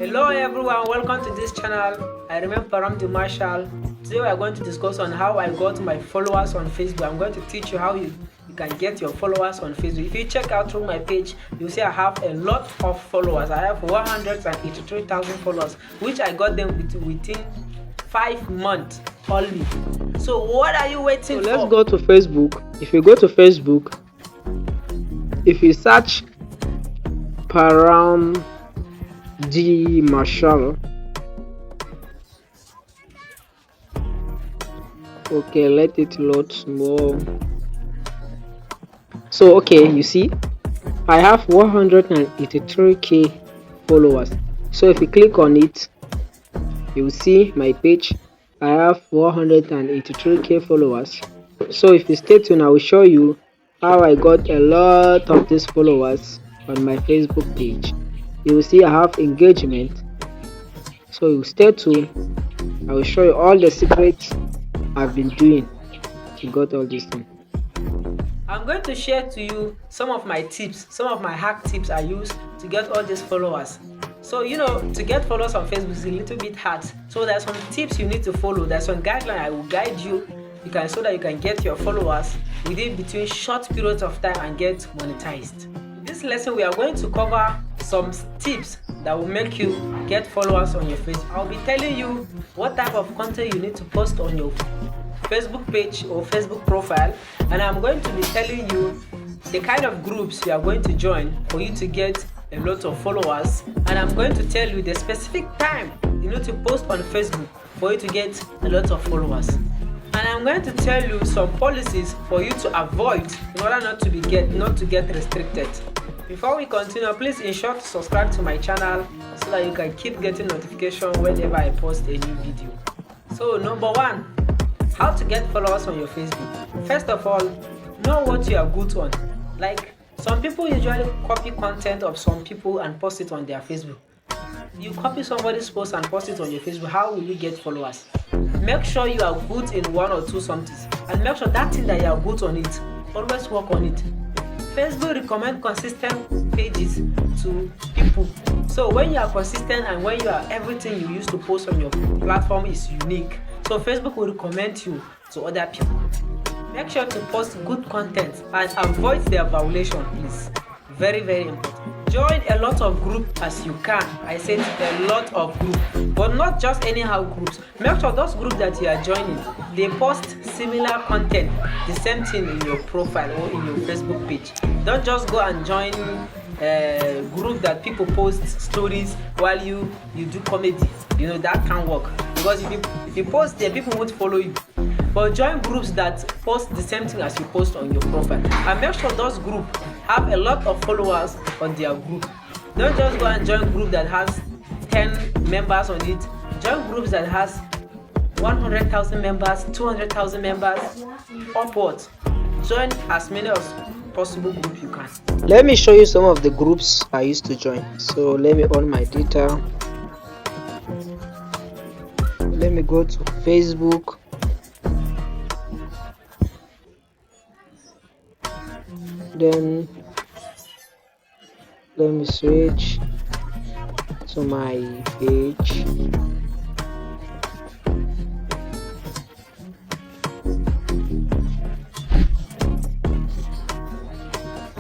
Hello everyone, welcome to this channel. I remain Paramdi Marshall. Today we are going to discuss on how I got my followers on Facebook. I'm going to teach you how you can get your followers on Facebook. If you check out through my page, you'll see I have a lot of followers. I have 183,000 followers, which I got them within 5 months only. So what are you waiting for? Let's go to Facebook. If you go to Facebook, if you search Paramdi Marshall, okay, let it load small. So okay, you see I have 183k followers. So if you click on it, you will see my page. I have 183k followers. So if you stay tuned, I will show you how I got a lot of these followers on my Facebook page. You will see I have engagement. So you stay tuned. I will show you all the secrets I've been doing to get all these things. I'm going to share to you some of my tips, some of my hack tips I use to get all these followers. So to get followers on Facebook is a little bit hard. So there's some tips you need to follow. There's some guideline I will guide you. So that you can get your followers within between short periods of time and get monetized. In this lesson, we are going to cover some tips that will make you get followers on your Facebook. I'll be telling you what type of content you need to post on your Facebook page or Facebook profile, and I'm going to be telling you the kind of groups you are going to join for you to get a lot of followers, and I'm going to tell you the specific time you need to post on Facebook for you to get a lot of followers. And I'm going to tell you some policies for you to avoid in order not to get restricted. Before we continue, please ensure to subscribe to my channel so that you can keep getting notification whenever I post a new video. So number 1, how to get followers on your Facebook. First of all, know what you are good on. Like some people usually copy content of some people and post it on their Facebook. You copy somebody's post and post it on your Facebook, how will you get followers? Make sure you are good in one or two something, and make sure that thing that you are good on it, always work on it. Facebook recommend consistent pages to people. So when you are consistent and when you are everything you used to post on your platform is unique, so Facebook will recommend you to other people. Make sure to post good content and avoid their violation, please. Very, very important. Join a lot of groups as you can. I said a lot of groups, but not just anyhow groups. Make sure those groups that you are joining, they post similar content, the same thing in your profile or in your Facebook page. Don't just go and join a group that people post stories while you do comedy. That can't work, because if you post there, people won't follow you. But join groups that post the same thing as you post on your profile, and make sure those groups have a lot of followers on their group. Don't just go and join group that has 10 members on it. Join groups that has 100,000 members, 200,000 members, upwards. Join as many as possible groups you can. Let me show you some of the groups I used to join. So let me on my data. Let me go to Facebook. Then let me switch to my page.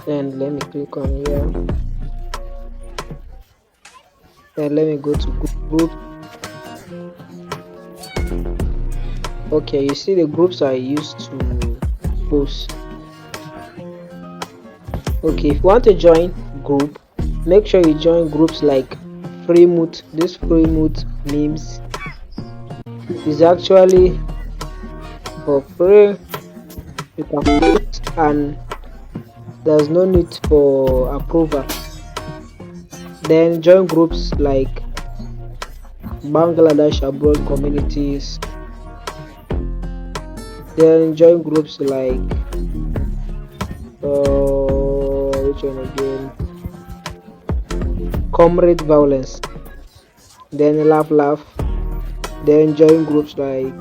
Then let me click on here. Then let me go to group. Okay, you see the groups I used to post. Okay, if you want to join group, make sure you join groups like Freemoot. This Freemoot memes is actually for free. You can post and there's no need for approval. Then join groups like Bangladesh abroad communities. Then join groups like which one again? Comrade violence. Then laugh. Then join groups like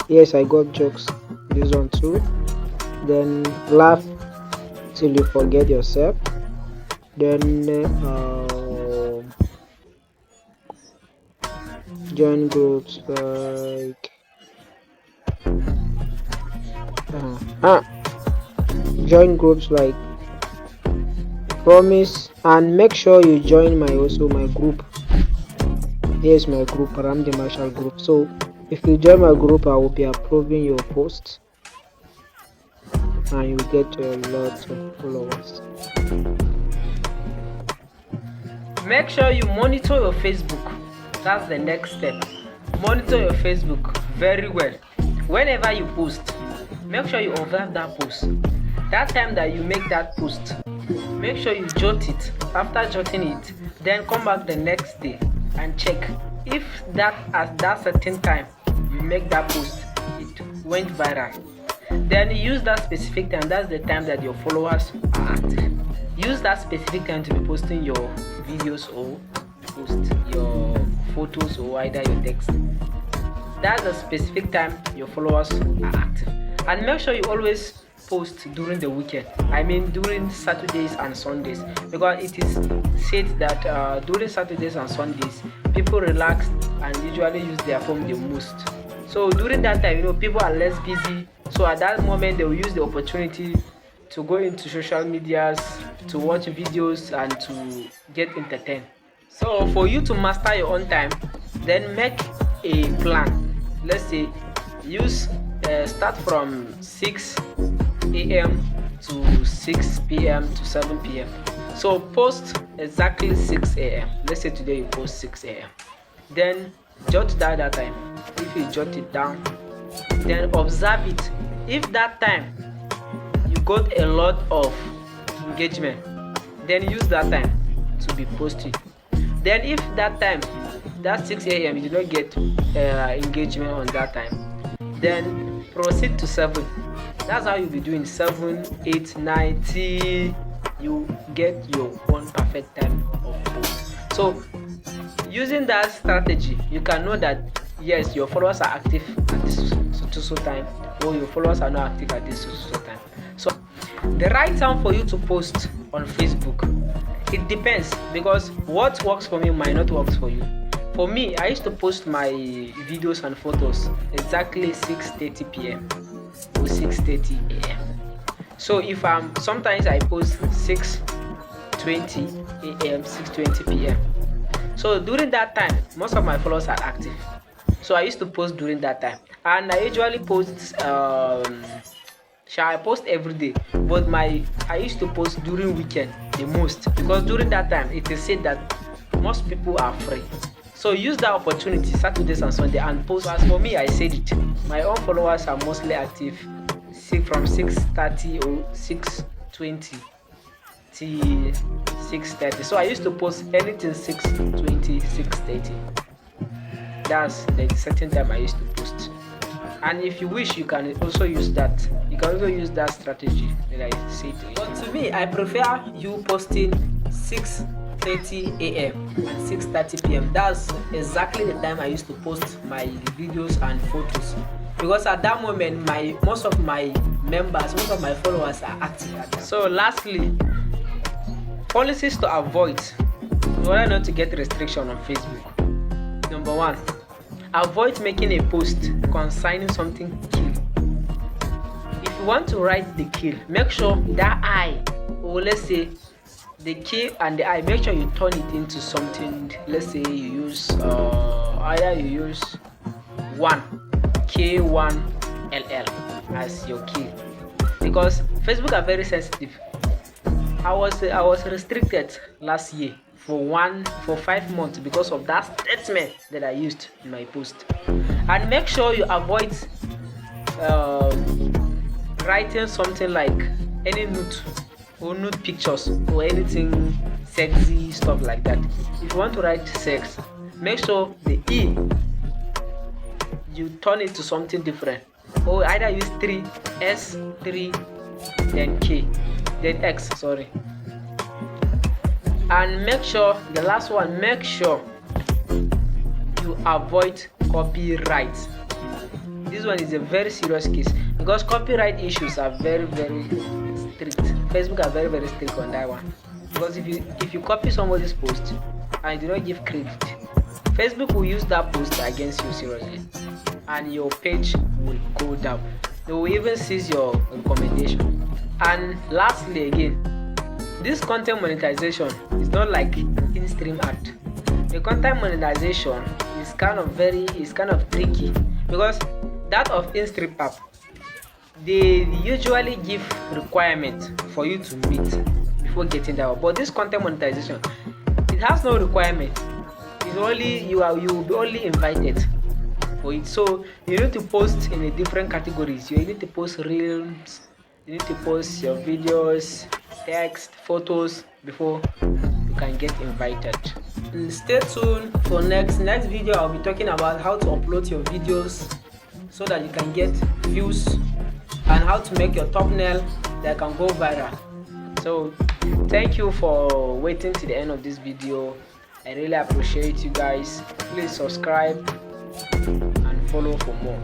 yes, I got jokes. This one too. Then laugh till you forget yourself. Then join groups like uh, ah, join groups like promise, and make sure you join my group. Here's my group, Paramdi Marshall group. So if you join my group, I will be approving your posts and you get a lot of followers. Make sure you monitor your Facebook. That's the next step. Monitor your Facebook very well. Whenever you post, make sure you observe that post. That time that you make that post, make sure you jot it. After jotting it, then come back the next day and check if that at that certain time you make that post, it went viral. Then use that specific time. That's the time that your followers are active. Use that specific time to be posting your videos or post your photos or either your text. That's the specific time your followers are active. And make sure you always post during the weekend. I mean during Saturdays and Sundays, because it is said that during Saturdays and Sundays people relax and usually use their phone the most. So during that time, people are less busy. So at that moment they will use the opportunity to go into social medias, to watch videos and to get entertained. So for you to master your own time, then make a plan. Let's say use start from 6 a.m. to 6 p.m. to 7 p.m. So post exactly 6 a.m. Let's say today you post 6 a.m. Then jot down that time. If you jot it down, then observe it. If that time you got a lot of engagement, then use that time to be posting. Then if that time, that 6 a.m. you did not get engagement on that time, then proceed to 7. That's how you'll be doing 7, 8, 9 till you get your own perfect time of post. So using that strategy, you can know that yes, your followers are active at this so time, or your followers are not active at this so time. So the right time for you to post on Facebook, it depends, because what works for me might not work for you. For me, I used to post my videos and photos exactly 6:30 p.m. or 6:30 a.m. So if sometimes I post 6:20 a.m., 6:20 p.m. So during that time, most of my followers are active. So I used to post during that time, and I usually post. I post every day, but I used to post during weekend the most, because during that time it is said that most people are free. So use that opportunity Saturdays and Sunday and post. As for me, I said it, my own followers are mostly active from 6:30 or 6:20 till 6:30. So I used to post anything 6:20, 6:30. That's the certain time I used to post. And if you wish, you can also use that. You can also use that strategy that I said to you. But to me, I prefer you posting 6:30 a.m. and 6:30 p.m. That's exactly the time I used to post my videos and photos, because at that moment most of my members, most of my followers are active at that. So lastly, policies to avoid in order not to get restriction on Facebook. Number 1, avoid making a post concerning something kill. If you want to write the kill, make sure that I, or let's say the K and the I, make sure you turn it into something. Let's say you use either you use 1 K1LL as your key, because Facebook are very sensitive. I was restricted last year for 5 months because of that statement that I used in my post. And make sure you avoid writing something like any nude or nude pictures or anything sexy stuff like that. If you want to write sex, make sure the E you turn it to something different, or either use 3 S 3 then K then X, sorry. And make sure the last one, make sure you avoid copyright. This one is a very serious case, because copyright issues are very strict. Facebook are very strict on that one, because if you copy somebody's post and you do not give credit, Facebook will use that post against you seriously, and your page will go down. They will even seize your recommendation. And lastly, again, this content monetization is not like in-stream ad. The content monetization is kind of tricky, because that of in-stream app, they usually give requirements for you to meet before getting that one. But this content monetization, it has no requirement. It's only you will be only invited for it. So you need to post in a different categories. You need to post reels, you need to post your videos, text, photos before you can get invited. And stay tuned for next video. I'll be talking about how to upload your videos so that you can get views, and how to make your thumbnail that can go viral. So thank you for waiting to the end of this video. I really appreciate you guys. Please subscribe and follow for more.